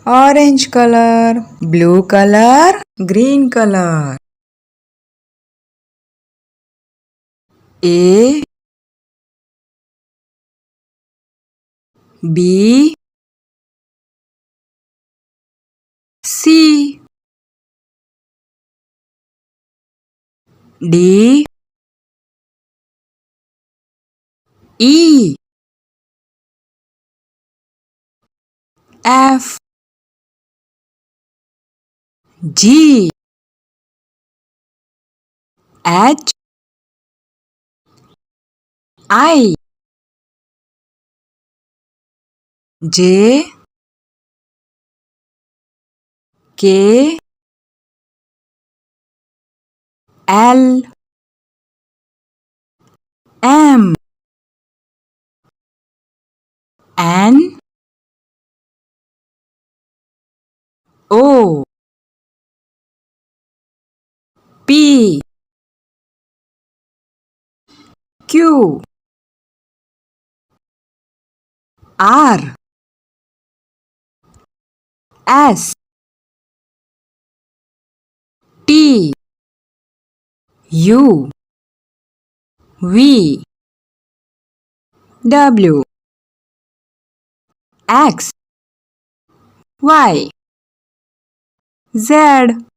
orange color, blue color, green color. A, B, C, D, E, F, G, H, I, J, K, L, M, N, O, P, Q, R, S, T, U, V, W, X, Y, Z.